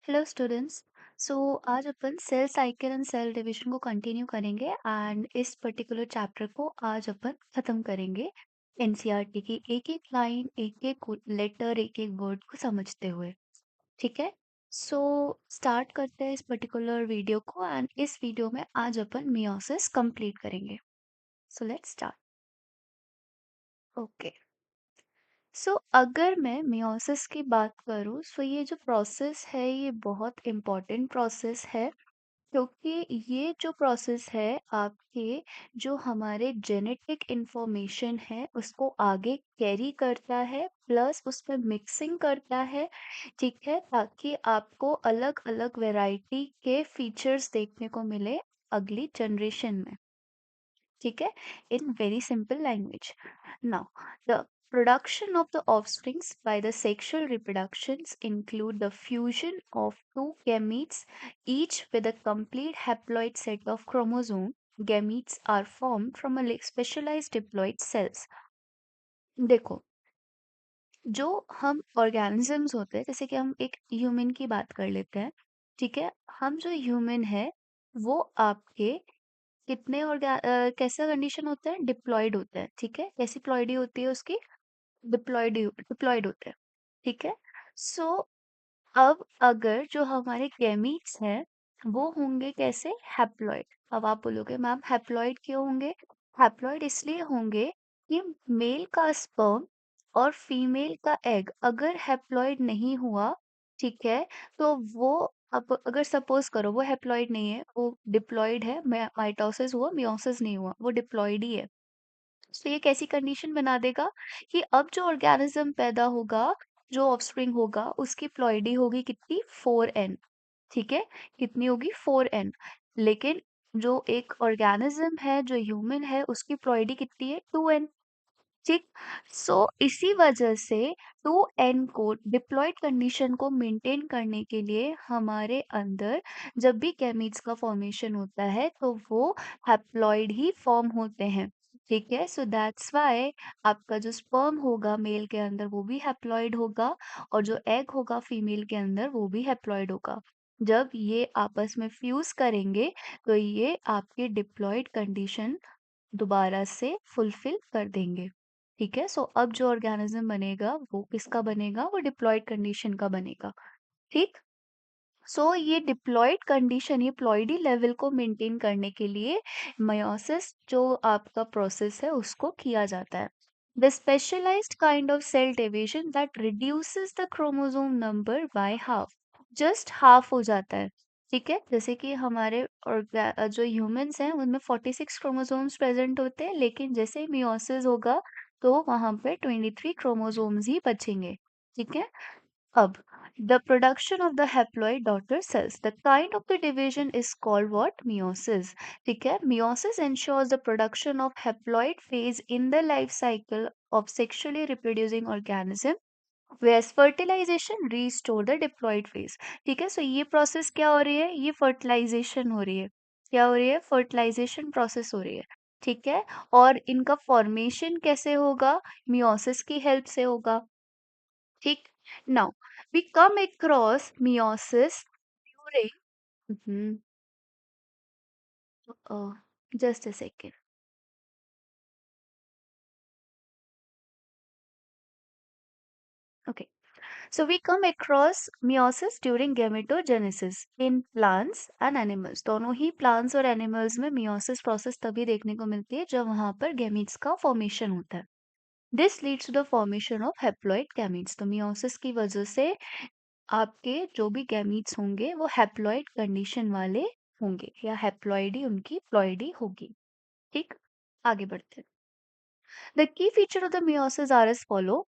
Hello students. So आज अपन cell cycle and cell division को कंटिन्यू करेंगे एंड इस पर्टिकुलर चैप्टर को आज अपन खत्म करेंगे एनसीईआरटी की एक एक लाइन एक एक लेटर एक एक वर्ड को समझते हुए। ठीक है। सो स्टार्ट करते हैं इस पर्टिकुलर वीडियो को एंड इस वीडियो में आज अपन मियोसिस कंप्लीट करेंगे। So let's start. ओके। सो अगर मैं मियोसिस की बात करूँ सो ये जो प्रोसेस है ये बहुत इम्पोर्टेंट प्रोसेस है, क्योंकि ये जो प्रोसेस है आपके जो हमारे जेनेटिक इंफॉर्मेशन है उसको आगे कैरी करता है, प्लस उसमें मिक्सिंग करता है। ठीक है, ताकि आपको अलग अलग वैरायटी के फीचर्स देखने को मिले अगली जनरेशन में। ठीक है, in very simple language. Now, the production of the offsprings by the sexual reproductions include the fusion of two gametes, each with a complete haploid set of chromosome. Gametes are formed from a specialized diploid cells. देखो, जो हम organisms होते हैं, जैसे कि हम एक human की बात कर लेते हैं। ठीक है, हम जो ह्यूमन है वो आपके कितने कैसा कंडीशन होता है, डिप्लॉयड होता है। ठीक है, कैसी प्लॉइडी होती है उसकी, डिप्लॉयड डिप्लॉयड होता है। ठीक है। सो अब अगर जो हमारे गैमीट्स हैं वो होंगे कैसे, हैप्लॉइड। अब आप बोलोगे मैम हैप्लॉइड क्यों होंगे। हैप्लॉइड इसलिए होंगे कि मेल का स्पर्म और फीमेल का एग अगर हैप्लॉइड नहीं हुआ, ठीक है, तो वो, अब अगर सपोज करो वो हैप्लॉइड नहीं है, वो डिप्लॉइड है, माइटोसिस हुआ मियोसिस नहीं हुआ, वो डिप्लॉइड ही है। तो ये कैसी कंडीशन बना देगा कि अब जो ऑर्गेनिज्म पैदा होगा, जो ऑफस्प्रिंग होगा, उसकी प्लॉइडी होगी कितनी, 4n। ठीक है, कितनी होगी, 4n। लेकिन जो एक ऑर्गेनिज्म है जो ह्यूमन है उसकी प्लॉइडी कितनी है, 2n। ठीक। सो इसी वजह से 2n को, डिप्लॉयड कंडीशन को मेंटेन करने के लिए हमारे अंदर जब भी गैमीट्स का फॉर्मेशन होता है तो वो हैप्लॉइड ही फॉर्म होते हैं। ठीक है, सो दैट्स व्हाई आपका जो स्पर्म होगा मेल के अंदर वो भी हैप्लॉइड होगा, और जो एग होगा फीमेल के अंदर वो भी हैप्लॉइड होगा। जब ये आपस में फ्यूज करेंगे तो ये आपके डिप्लॉयड कंडीशन दोबारा से फुलफिल कर देंगे। ठीक है, सो अब जो ऑर्गेनिज्म बनेगा वो किसका बनेगा, वो डिप्लॉयड कंडीशन का बनेगा। ठीक। सो ये डिप्लॉयड कंडीशन, ये प्लॉइडी लेवल को मेंटेन करने के लिए मयोसिस जो आपका प्रोसेस है उसको किया जाता है। The specialised kind of cell division that reduces the chromosome number by half, just half हो जाता है। ठीक है, जैसे कि हमारे जो ह्यूमंस हैं उनमें 46 क्रोमोसोम्स प्रेजेंट होते हैं, लेकिन जैसे मियोसिस होगा तो वहां पे 23 क्रोमोसोम्स ही बचेंगे। ठीक है। अब the production of the haploid daughter cells, the kind of the division is called what, meiosis। ठीक है, meiosis ensures the production of haploid phase in the life cycle of sexually reproducing organism, whereas fertilization restore the diploid phase। ठीक है, सो ये process क्या हो रही है, ये फर्टिलाइजेशन हो रही है। क्या हो रही है, फर्टिलाइजेशन प्रोसेस हो रही है। ठीक है, और इनका फॉर्मेशन कैसे होगा, मियोसिस की हेल्प से होगा। ठीक। Now we come across meiosis during, Mhm. Just a second. Okay, so we come across meiosis during gametogenesis in plants and animals। दोनों ही plants और animals में meiosis process तभी देखने को मिलती है जब वहां पर gametes का formation होता है। This leads to the formation of haploid gametes। तो meiosis की वजह से आपके जो भी गैमीट्स होंगे वो हैप्लॉइड कंडीशन वाले होंगे, या हैप्लॉइडी उनकी प्लॉइडी होगी। ठीक, आगे बढ़ते हैं। The key feature of the meiosis are as follow.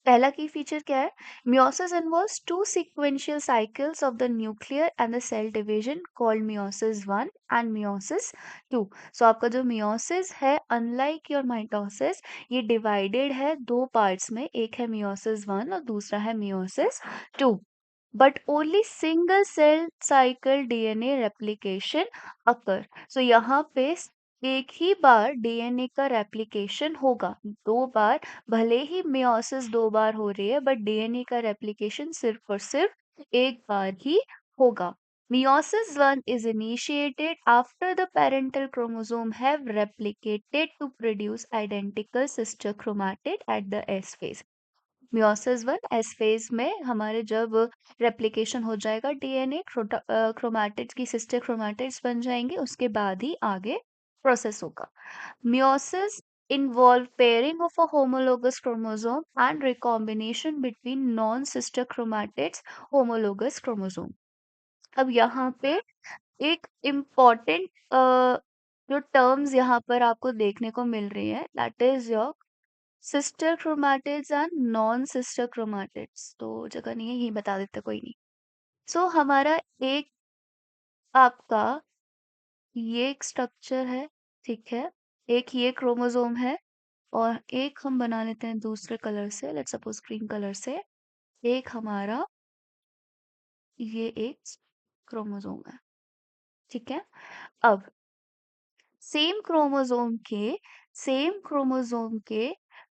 पहला की फीचर क्या है, meiosis involves two sequential cycles of the nuclear and the cell division called meiosis 1 and meiosis 2। So आपका जो मियोसिस है अनलाइक योर माइटोसिस, ये divided है दो parts में, एक है मियोसिस 1 और दूसरा है meiosis 2। But only single cell cycle DNA replication occur. So यहाँ पे एक ही बार डीएनए का रेप्लिकेशन होगा, दो बार, भले ही मियोसिस दो बार हो रही है बट डीएनए का रेप्लिकेशन सिर्फ और सिर्फ एक बार ही होगा। Meiosis 1 is initiated after the parental chromosome have replicated to produce identical sister chromatid at the S phase. Meiosis 1 S phase में हमारे जब रेप्लिकेशन हो जाएगा डीएनए क्रोमैटिड्स की सिस्टर क्रोमैटिड्स बन जाएंगे, उसके बाद ही आगे प्रोसेस होगा। Meiosis involve pairing of a homologous chromosome and recombination between non-sister chromatids homologous chromosome। अब यहाँ पे एक इम्पॉर्टेंट जो टर्म्स यहाँ पर आपको देखने को मिल रही है, that is your sister chromatids and non sister chromatids. तो जगह नहीं है, यही बता देते, कोई नहीं। सो हमारा एक आपका ये एक स्ट्रक्चर है, ठीक है, एक ये क्रोमोसोम है, और एक हम बना लेते हैं दूसरे कलर से, लेट्स सपोज ग्रीन कलर से। एक हमारा ये एक क्रोमोसोम है, ठीक है। अब सेम क्रोमोसोम के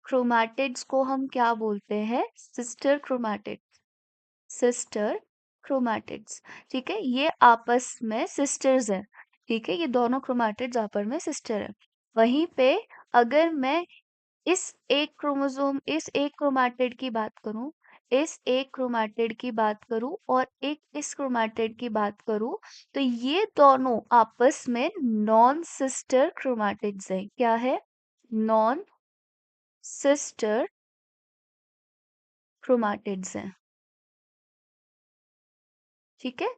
क्रोमैटिड्स को हम क्या बोलते हैं? Sister chromatid. सिस्टर क्रोमैटिड्स, ठीक है, ये आपस में सिस्टर्स हैं, ठीक है, ये दोनों क्रोमैटिड्स आपस में सिस्टर है। वहीं पे अगर मैं इस एक क्रोमैटिड की बात करूं, इस एक क्रोमैटिड की बात करूं और एक इस क्रोमैटिड की बात करूं, तो ये दोनों आपस में नॉन सिस्टर क्रोमैटिड्स हैं। क्या है? नॉन सिस्टर क्रोमैटिड्स हैं, ठीक है,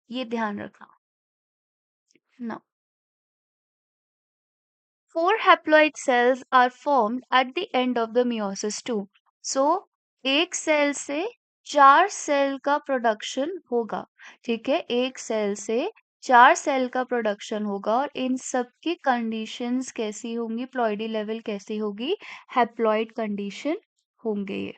ये ध्यान रखना ना। Four haploid cells are formed at the end of the meiosis two. So एक सेल से 4 सेल का प्रोडक्शन होगा, ठीक है, एक सेल से 4 सेल का प्रोडक्शन होगा, और इन सब की कंडीशंस कैसी होंगी? प्लॉइडी लेवल कैसी होगी? हैप्लॉइड कंडीशन होंगे ये,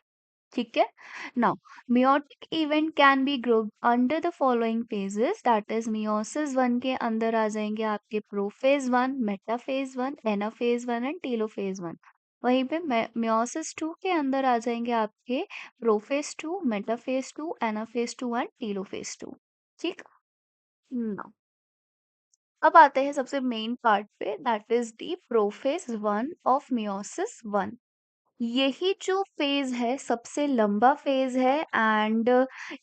ठीक है। Now meiotic event can be grouped under the following phases, that is meiosis 1 के अंदर आ जाएंगे आपके prophase 1, metaphase 1, anaphase 1 and telophase 1। वहीं पे meiosis 2 के अंदर आ जाएंगे आपके prophase 2, metaphase 2, anaphase 2 and telophase 2, ठीक। नाउ अब आते हैं सबसे मेन पार्ट पे, that is the prophase 1 of meiosis 1। यही जो फेज है सबसे लंबा फेज है, एंड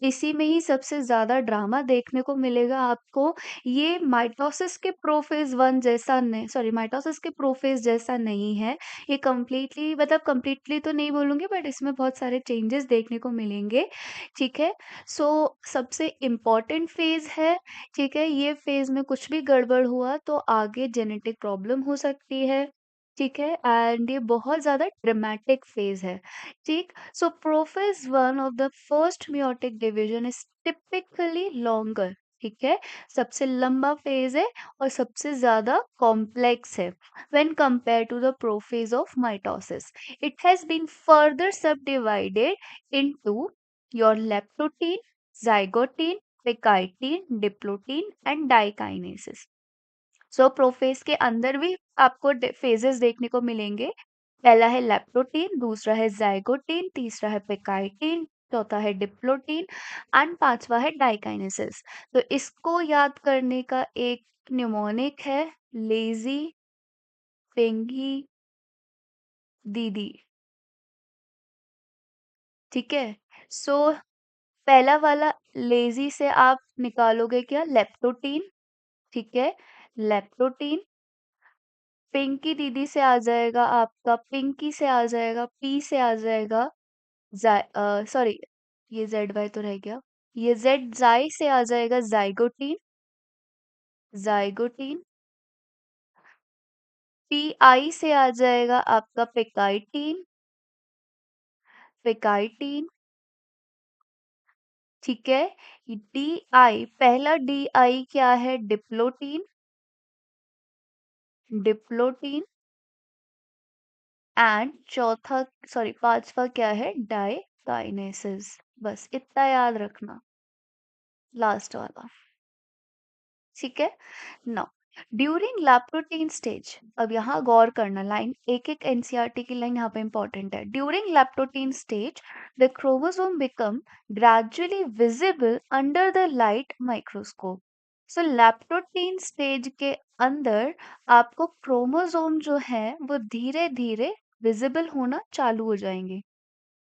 इसी में ही सबसे ज्यादा ड्रामा देखने को मिलेगा आपको। ये माइटोसिस के प्रोफेज 1 जैसा नहीं, सॉरी, माइटोसिस के प्रोफेज जैसा नहीं है। ये कम्प्लीटली, मतलब कम्प्लीटली तो नहीं बोलूंगी, बट इसमें बहुत सारे चेंजेस देखने को मिलेंगे, ठीक है। सो सबसे इम्पोर्टेंट फेज है, ठीक है। ये फेज में कुछ भी गड़बड़ हुआ तो आगे जेनेटिक प्रॉब्लम हो सकती है, ठीक है, एंड ये बहुत ज्यादा ड्रामेटिक फेज है, ठीक। So prophase 1 of the first meiotic division is typically longer, ठीक है, सबसे लंबा फेज है और सबसे ज्यादा कॉम्प्लेक्स है when compare to the prophase of mitosis. It has been further subdivided into your leptotene, zygotene, pachytene, diplotene and diakinesis. So prophase के अंदर भी आपको फेजेस देखने को मिलेंगे। पहला है लेप्टोटीन, दूसरा है जाइगोटीन, तीसरा है पिकाइटीन, चौथा है डिप्लोटीन एंड पांचवा है डाइकाइनेसिस। तो इसको याद करने का एक न्यूमोनिक है, लेजी पेंगी दीदी, ठीक है। सो पहला वाला लेजी से आप निकालोगे क्या? लेप्टोटीन, ठीक है, लेप्टोटीन। पिंकी दीदी से आ जाएगा आपका, पिंकी से आ जाएगा, पी से आ जाएगा, सॉरी, ये जेड वाई तो रह गया, ये जेड जाई से आ जाएगा जाइगोटीन, जाइगोटीन। पी आई से आ जाएगा आपका पिकाइटीन, पिकाइटीन, ठीक है। डी आई, पहला डी आई क्या है? Diplotene, diplotene. एंड चौथा, सॉरी, पांचवा क्या है? डाइकाइनेसिस। बस इतना याद रखना, लास्ट वाला, ठीक है। नाउ ड्यूरिंग लैप्रोटीन स्टेज, अब यहाँ गौर करना, लाइन एक एक एनसीईआरटी की लाइन यहाँ पे इंपॉर्टेंट है। During leptotene stage the chromosome become gradually visible under the light microscope. So leptotene stage के अंदर आपको क्रोमोसोम जो है वो धीरे धीरे विजिबल होना चालू हो जाएंगे।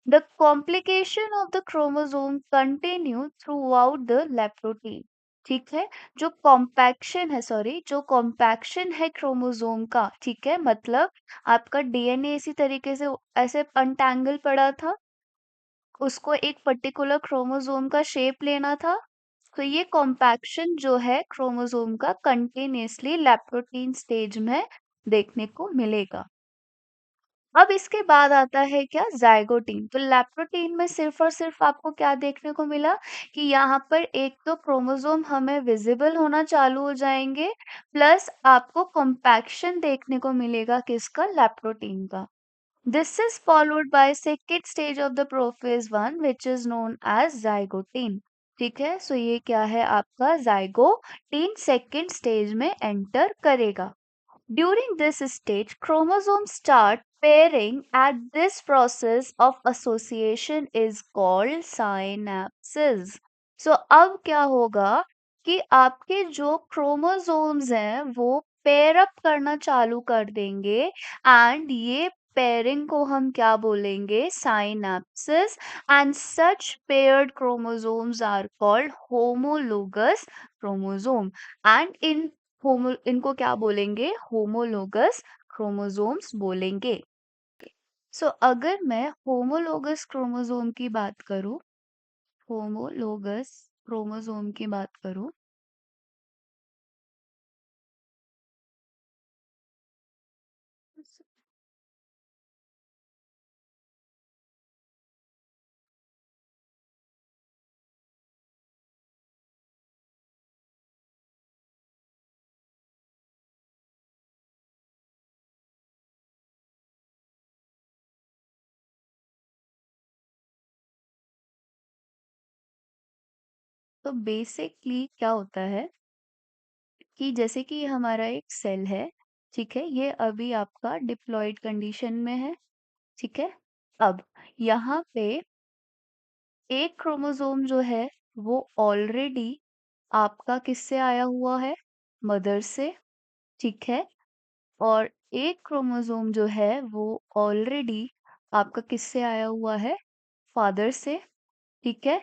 The complication of the chromosome continue throughout the lactoprotein। ठीक है, जो कॉम्पैक्शन है, सॉरी, जो कॉम्पैक्शन है क्रोमोसोम का, ठीक है, मतलब आपका डीएनए इसी तरीके से ऐसे अनटैंगल पड़ा था, उसको एक पर्टिकुलर क्रोमोसोम का शेप लेना था। तो ये कॉम्पैक्शन जो है क्रोमोसोम का कंटिन्यूअसली लैप्रोटीन स्टेज में देखने को मिलेगा। अब इसके बाद आता है क्या, जाइगोटीन। तो लैप्रोटीन में सिर्फ और सिर्फ आपको क्या देखने को मिला कि यहाँ पर एक तो क्रोमोसोम हमें विजिबल होना चालू हो जाएंगे, प्लस आपको कॉम्पैक्शन देखने को मिलेगा किसका, लैप्रोटीन का। This is followed by second stage of the prophase one which is known as zygotene. ठीक है, सो ये क्या है आपका, जाइगोटीन सेकेंड स्टेज में एंटर करेगा। During this stage, chromosomes start pairing, and this process of association is called synapses. So अब क्या होगा कि आपके जो क्रोमोसोम्स हैं वो पेयर अप करना चालू कर देंगे, एंड ये पेयरिंग को हम क्या बोलेंगे, synapsis. And such paired chromosomes are called homologous chromosome. And in homo इनको क्या बोलेंगे, होमोलोगस क्रोमोसोम्स बोलेंगे। सो अगर मैं होमोलोगस क्रोमोसोम की बात करूं, होमोलोगस क्रोमोसोम की बात करूं, तो बेसिकली क्या होता है कि जैसे कि ये हमारा एक सेल है, ठीक है, ये अभी आपका डिप्लॉयड कंडीशन में है, ठीक है। अब यहाँ पे एक क्रोमोसोम जो है वो ऑलरेडी आपका किससे आया हुआ है, मदर से, ठीक है। और एक क्रोमोसोम जो है वो ऑलरेडी आपका किससे आया हुआ है, फादर से, ठीक है।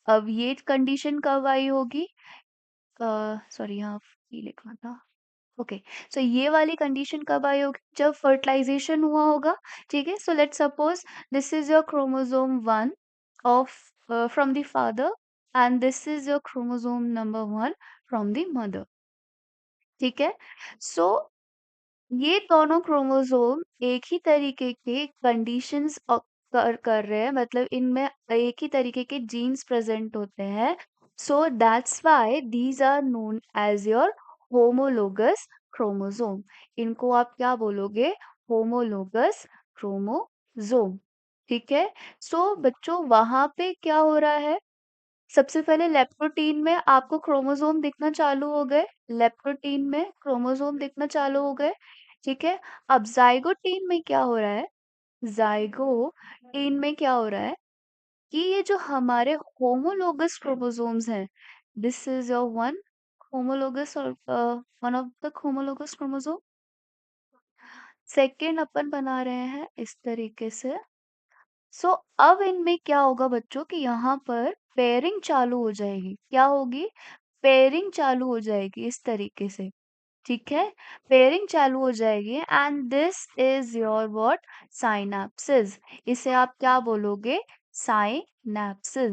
अब ये कंडीशन कब आई होगी, सॉरी यहाँ ये लिखा था, ओके। सो ये वाली कंडीशन कब आई होगी, जब फर्टिलाइजेशन हुआ होगा, ठीक है। So let's suppose this is your chromosome one of from the father, and this is your chromosome number one from the mother, ठीक है। सो ये दोनों क्रोमोसोम एक ही तरीके के कंडीशंस कर रहे हैं, मतलब इनमें एक ही तरीके के जीन्स प्रेजेंट होते हैं। So that's why these are known as your homologous chromosome. इनको आप क्या बोलोगे, होमोलोगस क्रोमोसोम, ठीक है। सो बच्चों वहां पे क्या हो रहा है, सबसे पहले लेप्टोटीन में आपको क्रोमोसोम दिखना चालू हो गए, लेप्टोटीन में क्रोमोसोम दिखना चालू हो गए, ठीक है। अब जाइगोटीन में क्या हो रहा है, जाइगोटीन में क्या हो रहा है कि ये जो हमारे होमोलोगस क्रोमोसोम्स हैं, this is your one homologous, और one of the homologous chromosome, second अपन बना रहे हैं इस तरीके से। सो अब इनमें क्या होगा बच्चों कि यहाँ पर पेयरिंग चालू हो जाएगी, क्या होगी, पेयरिंग चालू हो जाएगी इस तरीके से, ठीक है। पेयरिंग चालू हो जाएगी, and this is your what, synapsis. इसे आप क्या बोलोगे, साइनेप्सिस,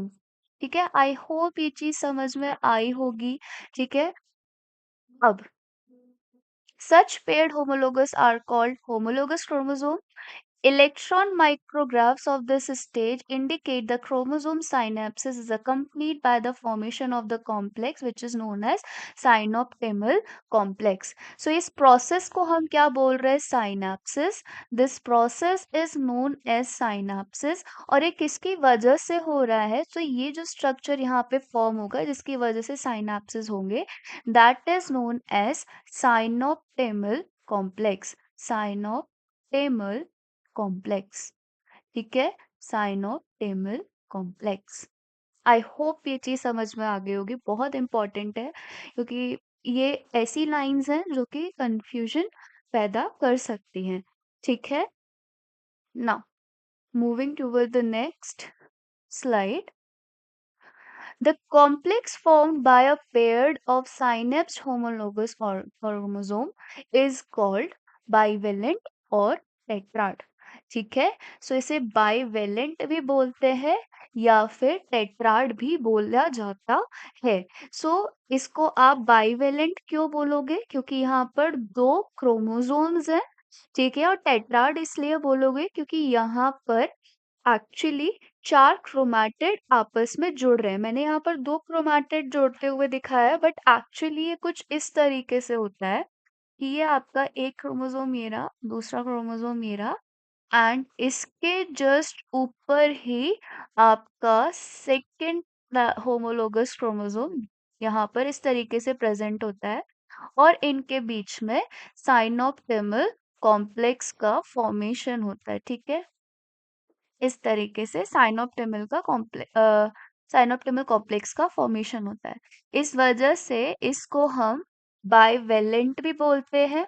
ठीक है। आई होप ये चीज समझ में आई होगी, ठीक है। अब such paired homologous are called homologous chromosome. Electron micrographs of this stage indicate the chromosome synapses is accompanied by the formation of the complex which is known as synaptimal complex. So इस process को हम क्या बोल रहे हैं? Synapses. This process is known as synapses. और ये किसकी वजह से हो रहा है? तो ये जो structure यहाँ पे form होगा जिसकी वजह से synapses होंगे, that is known as synaptimal complex. Synaptimal complex, ठीक है, साइनोटेमल कॉम्प्लेक्स। आई होप ये चीज समझ में आ गई होगी, बहुत इंपॉर्टेंट है क्योंकि ये ऐसी लाइंस हैं जो कि कंफ्यूजन पैदा कर सकती हैं, ठीक है। Now moving toward the next slide. The complex formed by a pair of synapsed homologous chromosome is called bivalent और tetrad। ठीक है, सो इसे bivalent भी बोलते हैं या फिर टेट्राड भी बोला जाता है। सो इसको आप bivalent क्यों बोलोगे? क्योंकि यहाँ पर दो क्रोमोसोम्स हैं, ठीक है। और टेट्राड इसलिए बोलोगे क्योंकि यहाँ पर एक्चुअली 4 क्रोमैटिड आपस में जुड़ रहे हैं। मैंने यहाँ पर 2 क्रोमैटिड जोड़ते हुए दिखाया है बट एक्चुअली ये कुछ इस तरीके से होता है कि ये आपका एक क्रोमोसोम ये रहा, दूसरा क्रोमोसोम ये रहा एंड इसके जस्ट ऊपर ही आपका सेकंड होमोलोगस क्रोमोसोम यहाँ पर इस तरीके से प्रेजेंट होता है और इनके बीच में साइनोप्टिमल कॉम्प्लेक्स का फॉर्मेशन होता है, ठीक है। इस तरीके से साइनोप्टिमल कॉम्प्लेक्स का फॉर्मेशन होता है। इस वजह से इसको हम बाइवेलेंट भी बोलते हैं,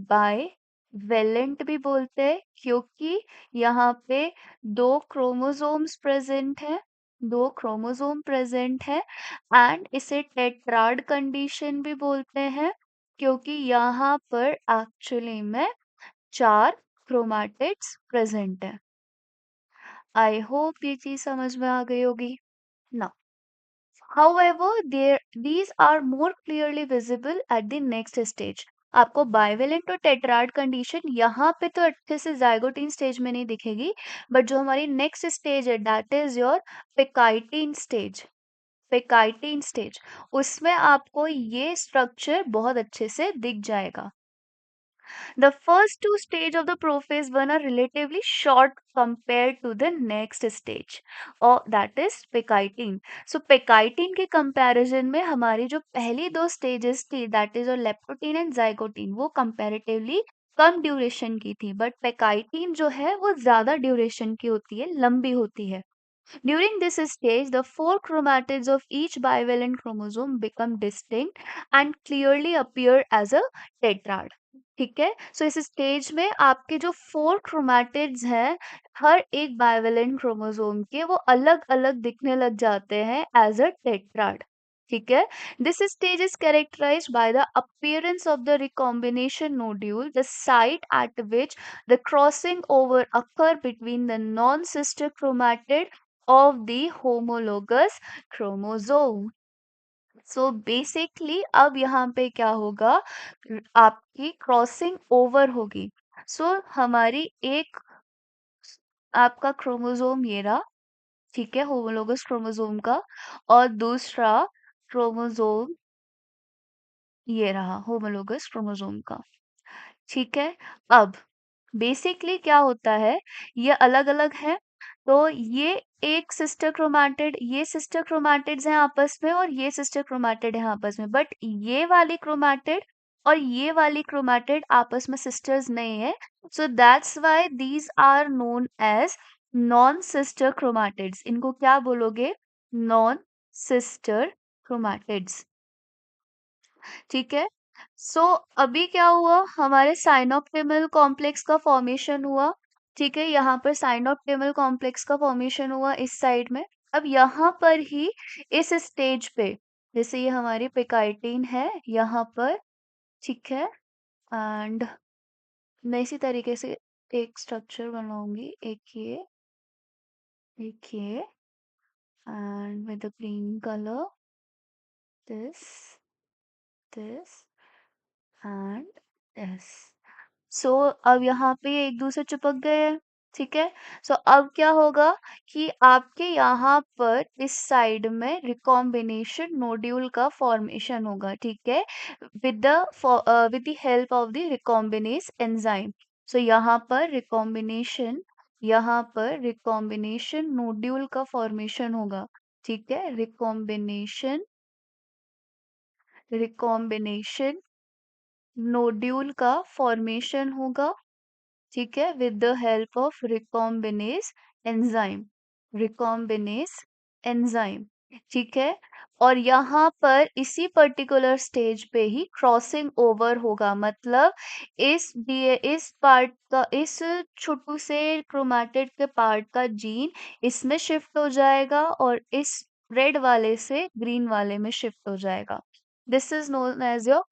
बाइवेलेंट भी बोलते हैं क्योंकि यहाँ पे दो क्रोमोसोम्स प्रेजेंट हैं, दो क्रोमोसोम प्रेजेंट है एंड इसे टेट्राड कंडीशन भी बोलते हैं क्योंकि यहाँ पर एक्चुअली में 4 क्रोमैटिड्स प्रेजेंट है। आई होप ये चीज समझ में आ गई होगी ना। However, these are more clearly visible at the next stage. आपको बाइवेलेंट और टेट्राड कंडीशन यहाँ पे तो अच्छे से जाइगोटीन स्टेज में नहीं दिखेगी, बट जो हमारी नेक्स्ट स्टेज है that is your pachytene stage. Pachytene stage उसमें आपको ये स्ट्रक्चर बहुत अच्छे से दिख जाएगा। The first two stage of the prophase one are relatively short compared to the next stage, or that is Pectine. So Pectine के comparison में हमारी जो पहली दो stages थी that is और leptotine and zygotine वो comparatively कम ड्यूरेशन की थी बट पेकाइटीन जो है वो ज्यादा ड्यूरेशन की होती है, लंबी होती है। During this stage, the four chromatids of each bivalent chromosome become distinct and clearly appear as a tetrad. ठीक है, सो इस स्टेज में आपके जो 4 क्रोमैटिड्स हैं हर एक बाइवेलेंट क्रोमोसोम के वो अलग अलग दिखने लग जाते हैं एज अ टेट्राड। ठीक है, this stage is characterised by the appearance of the recombination nodule, the site at which the crossing over occur between the non-sister chromatid of the homologous chromosome. So basically अब यहाँ पे क्या होगा, आपकी crossing over होगी। हमारी एक आपका क्रोमोसोम ये रहा, ठीक है, होमोलोगस क्रोमोसोम का, और दूसरा क्रोमोसोम ये रहा होमोलोगस क्रोमोसोम का, ठीक है। अब बेसिकली क्या होता है, ये अलग अलग है, तो ये एक सिस्टर क्रोमैटिड, ये सिस्टर क्रोमैटिड्स हैं आपस में और ये सिस्टर क्रोमैटिड है आपस में, बट ये वाली क्रोमैटिड और ये वाली क्रोमैटिड आपस में सिस्टर्स नहीं है। So that's why these are known as non sister chromatids. इनको क्या बोलोगे? नॉन सिस्टर क्रोमैटिड्स, ठीक है। सो अभी क्या हुआ, हमारे साइनोप्टिमल कॉम्प्लेक्स का फॉर्मेशन हुआ, ठीक है, यहाँ पर साइनोप्टिमल कॉम्प्लेक्स का फॉर्मेशन हुआ इस साइड में। अब यहाँ पर ही इस स्टेज पे जैसे ये हमारी पेकाइटिन है यहाँ पर, ठीक है, एंड मैं इसी तरीके से एक स्ट्रक्चर बनाऊंगी, एक ये and with the green colour, this this and this. So अब यहाँ पे एक दूसरे चिपक गए हैं, ठीक है। सो अब क्या होगा कि आपके यहाँ पर इस साइड में रिकॉम्बिनेशन नोड्यूल का फॉर्मेशन होगा, ठीक है, with the help of the recombinase enzyme. So यहाँ पर रिकॉम्बिनेशन नोड्यूल का फॉर्मेशन होगा, ठीक है, रिकॉम्बिनेशन नोड्यूल का फॉर्मेशन होगा, ठीक है, with the help of recombinase enzyme, ठीक है। और यहाँ पर इसी पर्टिकुलर स्टेज पे ही क्रॉसिंग ओवर होगा, मतलब इस पार्ट का, इस छोटू से क्रोमेटिड के पार्ट का जीन इसमें शिफ्ट हो जाएगा और इस रेड वाले से ग्रीन वाले में शिफ्ट हो जाएगा। This is known as your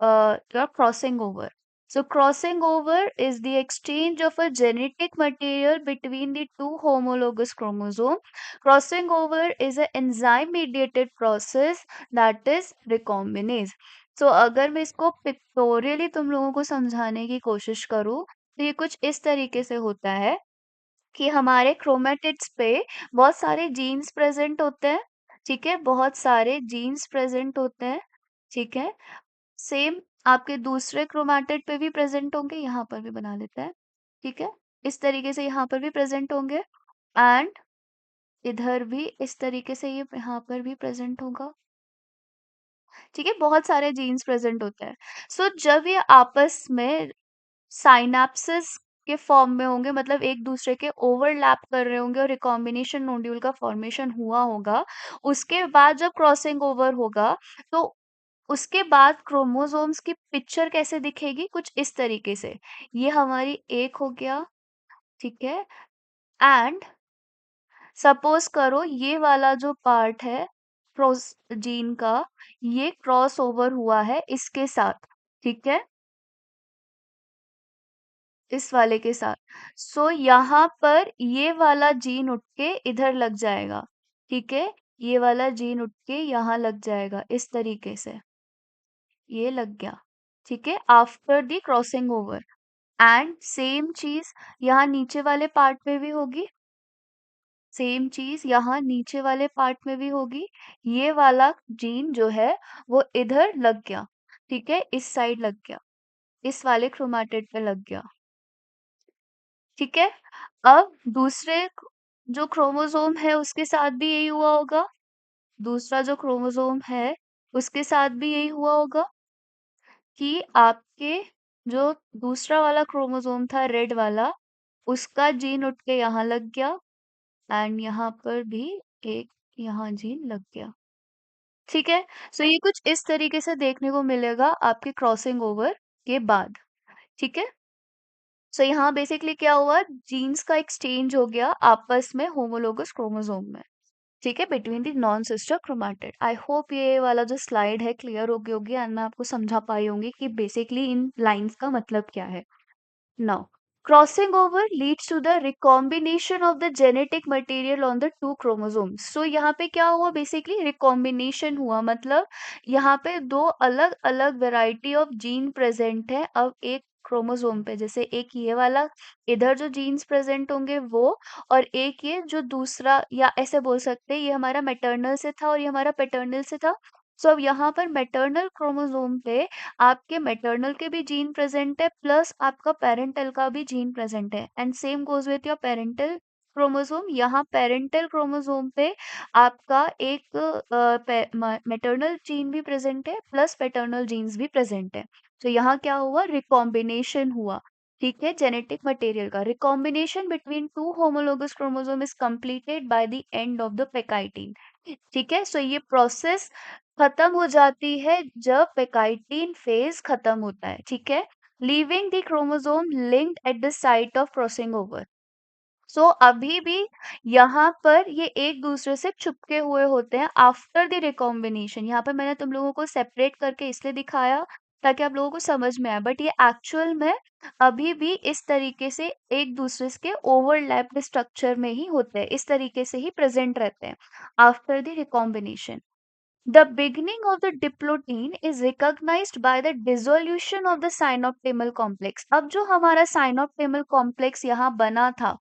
crossing over. So crossing over is the exchange of a genetic material between the two homologous chromosomes. Crossing over is an enzyme mediated process that is recombinase. So अगर मैं इसको pictorially तुम लोगों को समझाने की कोशिश करूँ तो ये कुछ इस तरीके से होता है कि हमारे क्रोमेटिड्स पे बहुत सारे जीन्स प्रेजेंट होते हैं, ठीक है, बहुत सारे जीन्स प्रेजेंट होते हैं, ठीक है। सेम आपके दूसरे क्रोमेटिड पे भी प्रेजेंट होंगे, यहाँ पर भी बना लेता है, ठीक है, इस तरीके से यहाँ पर भी प्रेजेंट होंगे एंड इधर भी इस तरीके से ये यहाँ पर भी प्रेजेंट होगा, ठीक है, बहुत सारे जीन्स प्रेजेंट होते हैं। सो जब ये आपस में साइनैप्सेस के फॉर्म में होंगे, मतलब एक दूसरे के ओवरलैप कर रहे होंगे और रिकॉम्बिनेशन नोड्यूल का फॉर्मेशन हुआ होगा, उसके बाद जब क्रॉसिंग ओवर होगा तो उसके बाद क्रोमोसोम्स की पिक्चर कैसे दिखेगी, कुछ इस तरीके से। ये हमारी एक हो गया, ठीक है, एंड सपोज करो ये वाला जो पार्ट है क्रोस जीन का, ये क्रॉस ओवर हुआ है इसके साथ, ठीक है, इस वाले के साथ। सो यहाँ पर ये वाला जीन उठ के इधर लग जाएगा, ठीक है, ये वाला जीन उठ के यहाँ लग जाएगा इस तरीके से, ये लग गया, ठीक है, after the crossing over. And same चीज यहाँ नीचे वाले पार्ट में भी होगी, सेम चीज यहाँ नीचे वाले पार्ट में भी होगी। ये वाला जीन जो है वो इधर लग गया, ठीक है, इस साइड लग गया, इस वाले क्रोमेटिड पे लग गया, ठीक है। अब दूसरे जो क्रोमोसोम है उसके साथ भी यही हुआ होगा, दूसरा जो क्रोमोसोम है उसके साथ भी यही हुआ होगा कि आपके जो दूसरा वाला क्रोमोसोम था रेड वाला, उसका जीन उठ के यहाँ लग गया एंड यहाँ पर भी एक यहाँ जीन लग गया, ठीक है। सो ये कुछ इस तरीके से देखने को मिलेगा आपके क्रॉसिंग ओवर के बाद, ठीक है। सो यहाँ बेसिकली क्या हुआ, जीन्स का एक्सचेंज हो गया आपस में होमोलोगस क्रोमोसोम में, ठीक है, between the non sister chromatid. I hope ये वाला जो स्लाइड है क्लियर हो गई होगी एंड मैं आपको समझा पाई होंगी कि बेसिकली इन लाइंस का मतलब क्या है। Now, crossing over leads to the recombination of the genetic material on the two chromosomes. So यहाँ पे क्या हुआ, बेसिकली recombination हुआ, मतलब यहाँ पे दो अलग अलग वेराइटी ऑफ जीन प्रेजेंट है अब एक क्रोमोसोम पे। जैसे एक ये वाला, इधर जो जीन्स प्रेजेंट होंगे वो, और एक ये जो दूसरा, या ऐसे बोल सकते हैं ये हमारा मैटरनल से था और ये हमारा पैटर्नल से था। सो अब यहाँ पर मैटरनल क्रोमोसोम पे आपके मैटरनल के भी जीन प्रेजेंट है प्लस आपका पेरेंटल का भी जीन प्रेजेंट है, and same goes with your parental chromosome. यहाँ पेरेंटल क्रोमोसोम पे आपका एक मैटरनल जीन भी प्रेजेंट है प्लस पैटर्नल जीन्स भी प्रेजेंट है। तो यहाँ क्या हुआ, रिकॉम्बिनेशन हुआ, ठीक है, जेनेटिक मटेरियल का recombination between two homologous chromosome is completed by the end of the pachytene, ठीक है। सो ये प्रोसेस खत्म हो जाती है जब पेकाइटिन फेज खत्म होता है, ठीक है, leaving the chromosome linked at the site of crossing over. So अभी भी यहाँ पर ये एक दूसरे से चिपके हुए होते हैं आफ्टर द रिकॉम्बिनेशन। यहाँ पर मैंने तुम लोगों को सेपरेट करके इसलिए दिखाया ताकि आप लोगों को समझ में आए, बट ये एक्चुअल में अभी भी इस तरीके से एक दूसरे के ओवरलैप्ड स्ट्रक्चर में ही होते हैं, इस तरीके से ही प्रेजेंट रहते हैं after the recombination. The beginning of the diplotin is recognized by the dissolution of the synoptimal complex. अब जो हमारा synoptimal complex यहाँ बना था,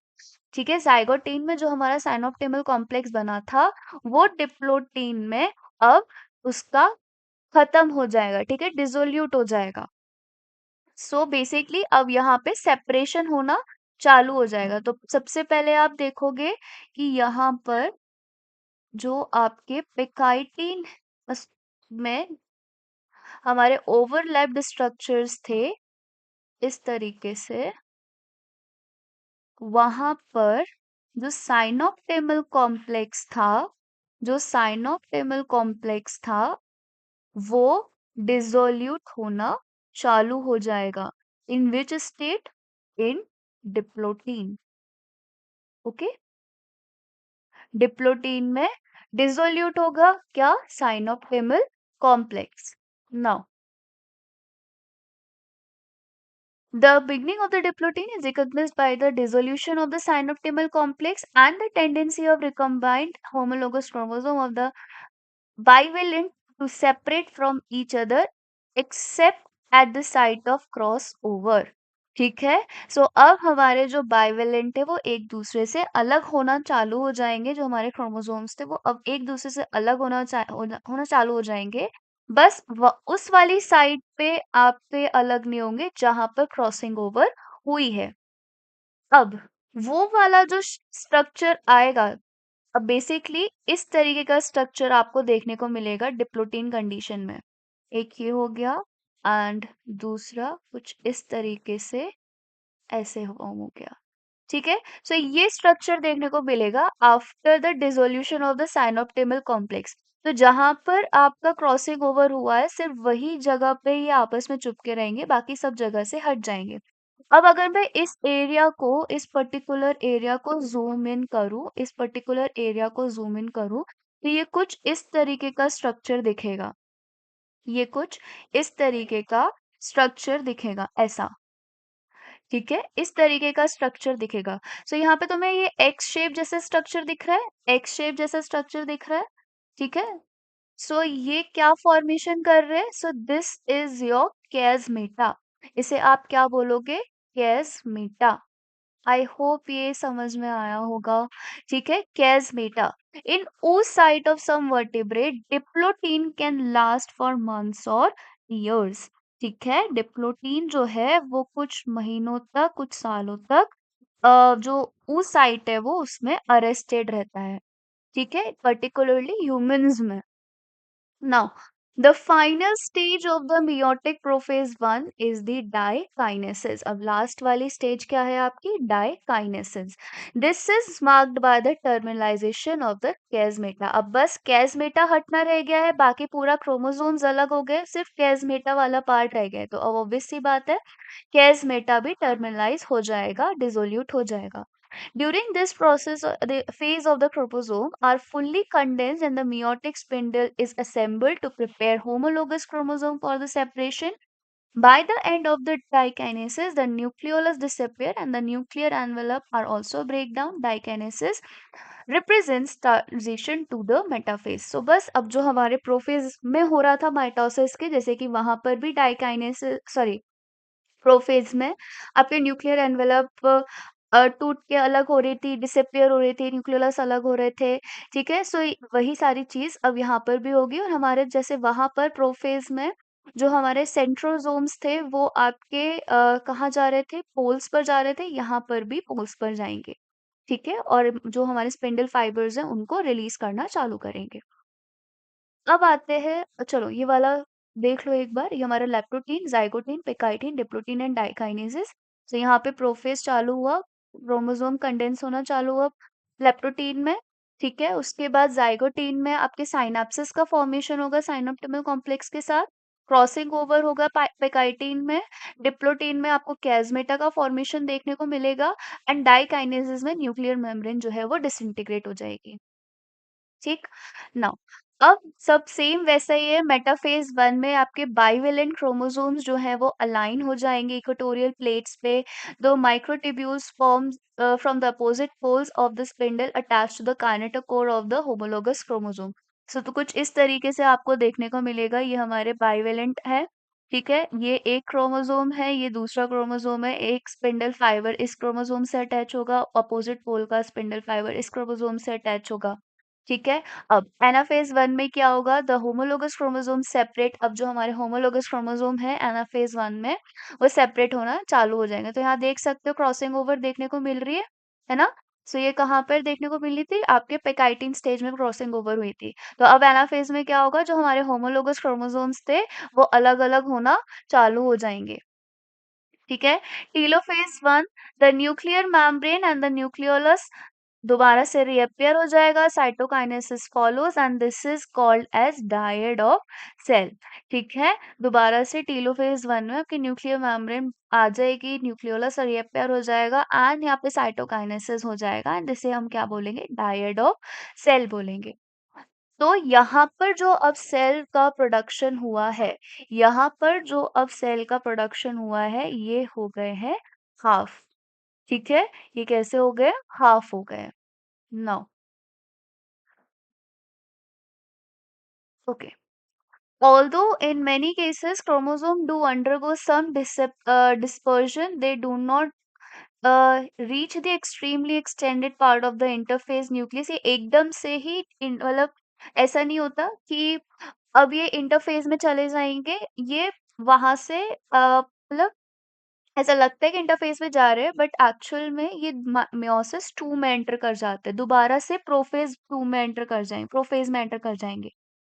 ठीक है, जाइगोटीन में जो हमारा साइनोप्टिमल कॉम्प्लेक्स बना था, वो डिप्लोटीन में अब उसका खत्म हो जाएगा, ठीक है, डिसोल्यूट हो जाएगा। सो बेसिकली अब यहाँ पे सेपरेशन होना चालू हो जाएगा। तो सबसे पहले आप देखोगे कि यहाँ पर जो आपके पेकाइटिन में हमारे ओवरलैप्ड स्ट्रक्चर्स थे इस तरीके से, वहां पर जो साइनोप्टिमल कॉम्प्लेक्स था, जो साइनोप्टिमल कॉम्प्लेक्स था वो डिसोल्यूट होना चालू हो जाएगा। In which state? In diplotene. Okay, diplotene में डिसोल्यूट होगा क्या? Synaptonemal complex. Now the beginning of the diplotin is recognized by the dissolution of the synoptimal complex and the tendency of recombined homologous chromosome of the bivalent to separate from each other except at the site of crossover। ठीक है, सो अब हमारे जो bivalent है वो एक दूसरे से अलग होना चालू हो जाएंगे, जो हमारे क्रोमोसोम्स थे वो अब एक दूसरे से अलग होना चालू हो जाएंगे। बस उस वाली साइड पे आपके अलग नहीं होंगे जहां पर क्रॉसिंग ओवर हुई है। अब वो वाला जो स्ट्रक्चर आएगा, अब बेसिकली इस तरीके का स्ट्रक्चर आपको देखने को मिलेगा डिप्लोटीन कंडीशन में। एक ये हो गया एंड दूसरा कुछ इस तरीके से ऐसे फॉर्म हो गया। ठीक है, सो ये स्ट्रक्चर देखने को मिलेगा after the dissolution of the synaptonemal complex. तो जहां पर आपका क्रॉसिंग ओवर हुआ है सिर्फ वही जगह पे ये आपस में चिपके रहेंगे, बाकी सब जगह से हट जाएंगे। अब अगर मैं इस एरिया को, इस पर्टिकुलर एरिया को जूम इन करूं, इस पर्टिकुलर एरिया को जूम इन करूं, तो ये कुछ इस तरीके का स्ट्रक्चर दिखेगा। ये कुछ इस तरीके का स्ट्रक्चर दिखेगा ऐसा। ठीक है, इस तरीके का स्ट्रक्चर दिखेगा। सो यहाँ पे तुम्हें ये एक्स शेप जैसा स्ट्रक्चर दिख रहा है, एक्स शेप जैसा स्ट्रक्चर दिख रहा है। ठीक है, सो ये क्या फॉर्मेशन कर रहे हैं? So this is your chiasmata. इसे आप क्या बोलोगे? कैजमेटा। आई होप ये समझ में आया होगा। ठीक है, कैजमेटा। इन oocyte of some vertebrate diplotene can last for months और years। ठीक है, डिप्लोटीन जो है वो कुछ महीनों तक, कुछ सालों तक जो oocyte है वो उसमें अरेस्टेड रहता है। ठीक है, पर्टिकुलरली ह्यूमंस में। Now, the final stage of the meiotic prophase 1 is the dikinesis। अब लास्ट वाली स्टेज क्या है आपकी? dikinesis। This is marked by the terminalization of the chiasmata। अब बस chiasmata हटना रह गया है, बाकी पूरा क्रोमोसोम्स अलग हो गए, सिर्फ chiasmata वाला पार्ट रह गया है। तो अब ऑब्वियस सी बात है, chiasmata भी टर्मिनलाइज हो जाएगा, डिसोल्यूट हो जाएगा। During this process, the phase of the chromosome are fully condensed and the meiotic spindle is assembled to prepare homologous chromosome for the separation. By the end of the dikinesis, the nucleolus disappear and the nuclear envelope are also break down। Dikinesis represents transition to the metaphase। So बस अब जो हमारे prophase में हो रहा था mitosis के, जैसे कि वहां पर भी डाइकाइनेसिस, सॉरी, प्रोफेज में आपके न्यूक्लियर एनवेलप टूट के अलग हो रही थी, डिसअपियर हो रही थी, न्यूक्लियस अलग हो रहे थे। ठीक है, सो वही सारी चीज अब यहाँ पर भी होगी। और हमारे जैसे वहां पर प्रोफेज में जो हमारे सेंट्रोजोम्स थे वो आपके कहाँ जा रहे थे? पोल्स पर जा रहे थे, यहाँ पर भी पोल्स पर जाएंगे। ठीक है, और जो हमारे स्पिंडल फाइबर्स हैं उनको रिलीज करना चालू करेंगे। अब आते हैं, चलो ये वाला देख लो एक बार। ये हमारा leptotene, zygotene, pachytene, diplotene and diakinesis. तो यहाँ पे प्रोफेज चालू हुआ, क्रोमोसोम कंडेंस होना चालू हुआ लेप्टोटीन में। ठीक है, उसके बाद जाइगोटीन में आपके साइनेप्सिस का फॉर्मेशन होगा साइनोप्टिमल कॉम्प्लेक्स के साथ, क्रॉसिंग ओवर होगा पेकाइटिन में। डिप्लोटीन में आपको कैजमेटा का फॉर्मेशन देखने को मिलेगा एंड डाइकाइनेसिस में न्यूक्लियर मेम्ब्रेन जो है वो डिसइंटीग्रेट हो जाएगी। ठीक, नाउ अब सब सेम वैसा ही है। मेटाफेज 1 में आपके बाइवेलेंट क्रोमोसोम्स जो है वो अलाइन हो जाएंगे इक्वेटोरियल प्लेट्स पे। दो microtubules form from the opposite poles of the spindle attach to the kinetochore of the homologous chromosome. तो कुछ इस तरीके से आपको देखने को मिलेगा, ये हमारे बाइवेलेंट है। ठीक है, ये एक क्रोमोसोम है, ये दूसरा क्रोमोसोम है, एक स्पिंडल फाइबर इस क्रोमोसोम से अटैच होगा, अपोजिट पोल का स्पिंडल फाइबर इस क्रोमोसोम से अटैच होगा। ठीक है, अब एनाफेज वन में क्या होगा, द होमोलोगस क्रोमोसोम सेपरेट। अब जो हमारे होमोलोगस क्रोमोसोम है एनाफेज वन में, वो सेपरेट होना चालू हो जाएंगे। तो यहाँ देख सकते हो क्रॉसिंग ओवर देखने को मिल रही है ना। सो ये कहाँ पर देखने को मिली थी, आपके पेकाइटिन स्टेज में क्रॉसिंग ओवर हुई थी। तो अब एनाफेज में क्या होगा, जो हमारे होमोलोगस क्रोमोसोम्स थे वो अलग अलग होना चालू हो जाएंगे। ठीक है, telophase one, the nuclear membrane and the nucleolus दोबारा से रीअपियर हो जाएगा, cytokinesis follows and this is called as dyad of cell. ठीक है, दोबारा से टीलोफेज वन में आपकी न्यूक्लियर मेम्ब्रेन आ जाएगी, न्यूक्लियोलस रीअपियर हो जाएगा एंड यहाँ पे साइटोकाइनेसिस हो जाएगा एंड जिसे हम क्या बोलेंगे, डायड ऑफ सेल बोलेंगे। तो यहाँ पर जो अब सेल का प्रोडक्शन हुआ है, यहाँ पर जो अब सेल का प्रोडक्शन हुआ है, ये हो गए हैं हाफ। ठीक है, ये कैसे हो गए, हाफ हो गए। Now okay, although in many cases chromosome do undergo some dispersion, they do not reach the extremely extended part of the interphase nucleus। ये एकदम से ही मतलब ऐसा नहीं होता कि अब ये इंटरफेज में चले जाएंगे, ये वहां से मतलब ऐसा लगता है कि इंटरफेस में जा रहे हैं, बट एक्चुअल में ये मियोसिस टू में एंटर कर जाते हैं, दोबारा से प्रोफेज टू में एंटर कर जाएंगे, प्रोफेज में एंटर कर जाएंगे।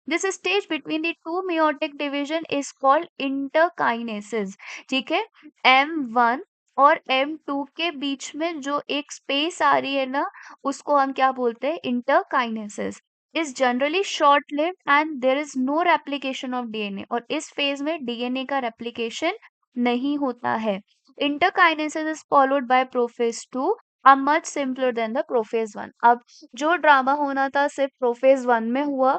This stage between the two meiotic division is called interkinesis. ठीक है, M1 और M2 के बीच में जो एक स्पेस आ रही है ना, उसको हम क्या बोलते हैं, interkinesis. Is generally short lived and there is no replication of DNA, और इस फेज में डीएनए का रेप्लिकेशन नहीं होता है। Interkinesis is followed by prophase two, are much simpler than the prophase one. अब जो ड्रामा होना था सिर्फ प्रोफेज वन में हुआ,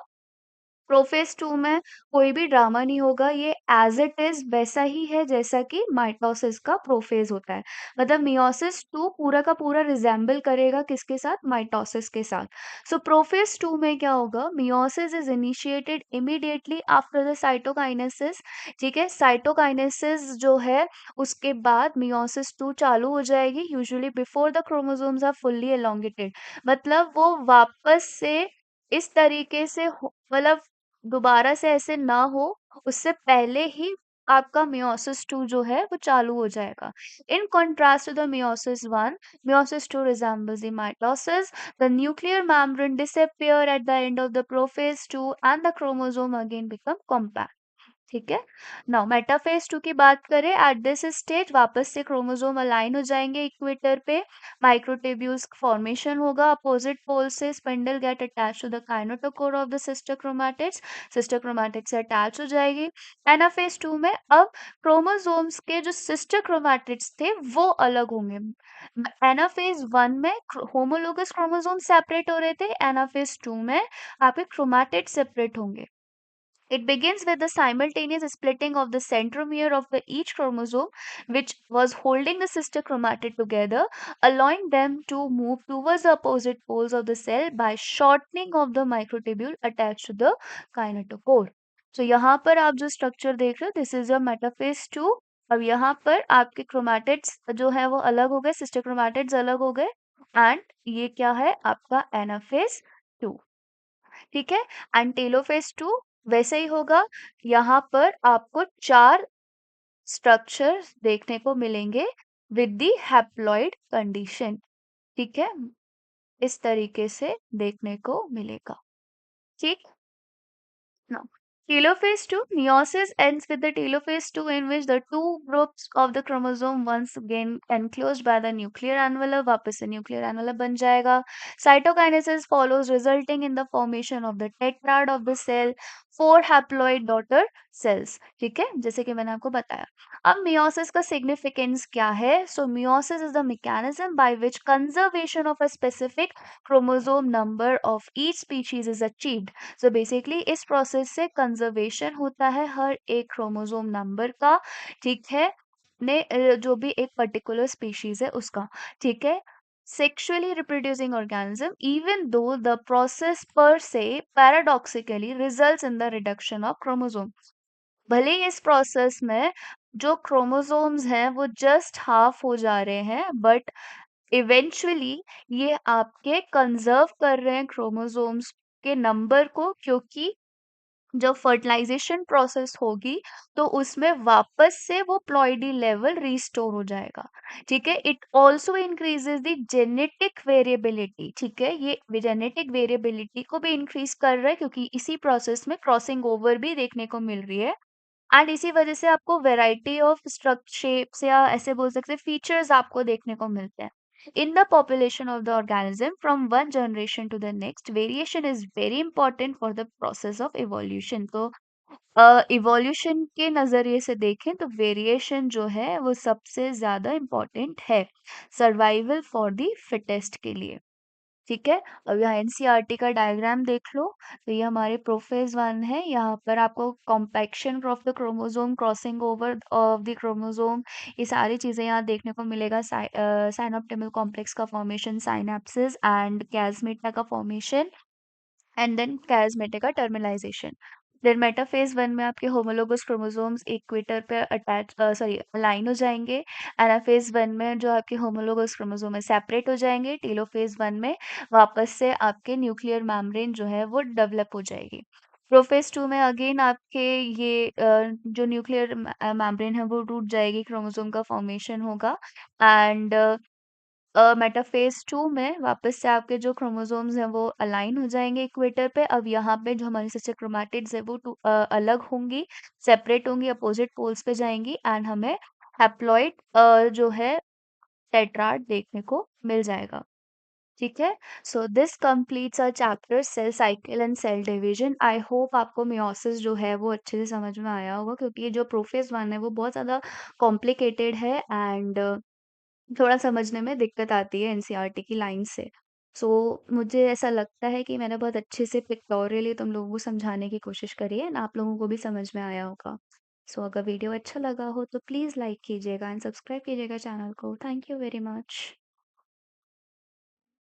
प्रोफेज टू में कोई भी ड्रामा नहीं होगा, ये एज इट इज वैसा ही है जैसा कि माइटोसिस का प्रोफेज होता है। मतलब मियोसिस टू पूरा का पूरा रिजेंबल करेगा किसके साथ, माइटोसिस के साथ। सो प्रोफेज टू में क्या होगा, meiosis is initiated immediately after the cytokinesis. ठीक है, साइटोकाइनेसिस जो है उसके बाद मियोसिस टू चालू हो जाएगी, usually before the chromosomes are fully elongated. मतलब वो वापस से इस तरीके से मतलब दोबारा से ऐसे ना हो, उससे पहले ही आपका मियोसिस टू जो है वो चालू हो जाएगा। In contrast to the meiosis one, meiosis two resembles the mitosis, the nuclear membrane disappear at the end of the prophase two and the chromosome again become compact. ठीक है, नाउ मेटाफेज टू की बात करें, at this stage वापस से chromosome align हो जाएंगे equator पे, माइक्रोट्यूब्यूल्स फॉर्मेशन होगा, अपोजिट पोल से spindle get attach to the kinetochore of the sister chromatids, sister chromatid से अटैच हो जाएगी। एनाफेज टू में अब क्रोमोसोम्स के जो सिस्टर क्रोमैटिड्स थे वो अलग होंगे। एनाफेज वन में होमोलोगस क्रोमोसोम सेपरेट हो रहे थे, एनाफेज टू में आपके क्रोमैटिड सेपरेट होंगे। It begins with the simultaneous splitting of the centromere of the each chromosome, which was holding the sister chromatid together, allowing them to move towards the opposite poles of the cell by shortening of the microtubule attached to the kinetochore. So यहाँ पर आप जो structure देख रहे हो, this is your metaphase two. अब यहाँ पर आपके क्रोमैटिड्स जो है वो अलग हो गए, सिस्टर क्रोमैटिड्स अलग हो गए, एंड ये क्या है आपका एनाफेज टू। ठीक है, एंड टेलोफेज टू वैसे ही होगा। यहाँ पर आपको चार स्ट्रक्चर्स देखने को मिलेंगे विद दी हैप्लॉइड कंडीशन। ठीक है, इस तरीके से देखने को मिलेगा। ठीक, now telophase 2, meiosis ends with the telophase 2 in which the two groups of the chromosome once again enclosed by the nuclear envelope, वापस से nuclear envelope बन जाएगा। Cytokinesis follows resulting in the formation of the tetrad of the cell, four haploid daughter cells। ठीक है, जैसे कि मैंने आपको बताया। अब meiosis का significance क्या है? So meiosis is the mechanism by which conservation of a specific chromosome number of each species is achieved। So basically इस प्रोसेस से कंजर्वेशन होता है हर एक क्रोमोसोम नंबर का। ठीक है, ने जो भी एक पर्टिकुलर स्पीशीज है उसका। ठीक है, sexually reproducing organism, even though the process per se paradoxically results in the reduction of chromosomes. भले ही इस प्रोसेस में जो क्रोमोसोम्स हैं वो जस्ट हाफ हो जा रहे हैं, बट इवेंचुअली ये आपके कंजर्व कर रहे हैं क्रोमोसोम्स के नंबर को, क्योंकि जब फर्टिलाइजेशन प्रोसेस होगी तो उसमें वापस से वो प्लॉइडी लेवल रिस्टोर हो जाएगा। ठीक है, it also increases the genetic variability. ठीक है, ये जेनेटिक वेरिएबिलिटी को भी इंक्रीज कर रहा है, क्योंकि इसी प्रोसेस में क्रॉसिंग ओवर भी देखने को मिल रही है। एंड इसी वजह से आपको वैरायटी ऑफ स्ट्रक्चर शेप्स या ऐसे बोल सकते हैं फीचर्स आपको देखने को मिलते हैं in the population of the organism from one generation to the next. Variation is very important for the process of evolution. तो इवोल्यूशन के नजरिए से देखें तो वेरिएशन जो है वो सबसे ज्यादा इम्पोर्टेंट है सर्वाइवल फॉर द फिटेस्ट के लिए। ठीक है, अब यहाँ एनसीईआरटी का डायग्राम देख लो। तो ये हमारे प्रोफेज वन है, यहाँ पर आपको compaction of the chromosome, crossing over of the chromosome, ये सारी चीजें यहाँ देखने को मिलेगा। साइनोप्टिमल कॉम्प्लेक्स का फॉर्मेशन, साइनेप्सिस एंड कैज़मेटा का फॉर्मेशन, एंड देन कैज़मेटा का टर्मिनालाइजेशन। फिर मेटाफेज वन में आपके होमोलोगस क्रोमोसोम्स इक्वेटर पे अटैच सॉरी अलाइन हो जाएंगे। एनाफेज वन में जो आपके होमोलोगस क्रोमोसोम है सेपरेट हो जाएंगे। टेलोफेज वन में वापस से आपके न्यूक्लियर मेम्ब्रेन जो है वो डेवलप हो जाएगी। प्रोफेज टू में अगेन आपके ये जो न्यूक्लियर मेम्ब्रेन है वो टूट जाएगी, क्रोमोसोम का फॉर्मेशन होगा। एंड मेटाफेज टू में वापस से आपके जो क्रोमोसोम्स हैं वो अलाइन हो जाएंगे इक्वेटर पे। अब यहाँ पे जो हमारी सिस्टर क्रोमैटिड्स है वो अलग होंगी, सेपरेट होंगी, अपोजिट पोल्स पे जाएंगी, एंड हमें हैप्लॉइड जो है टेट्राड देखने को मिल जाएगा। ठीक है, so this completes a chapter cell cycle and cell division. I hope आपको मियोसिस जो है वो अच्छे से समझ में आया होगा, क्योंकि ये जो प्रोफेज वन है वो बहुत ज़्यादा कॉम्प्लिकेटेड है एंड थोड़ा समझने में दिक्कत आती है एनसीईआरटी की लाइन से। सो मुझे ऐसा लगता है कि मैंने बहुत अच्छे से पिक्टोरियली तुम लोगों को समझाने की कोशिश करी है, एंड आप लोगों को भी समझ में आया होगा। सो अगर वीडियो अच्छा लगा हो तो प्लीज़ लाइक कीजिएगा एंड सब्सक्राइब कीजिएगा चैनल को। Thank you very much.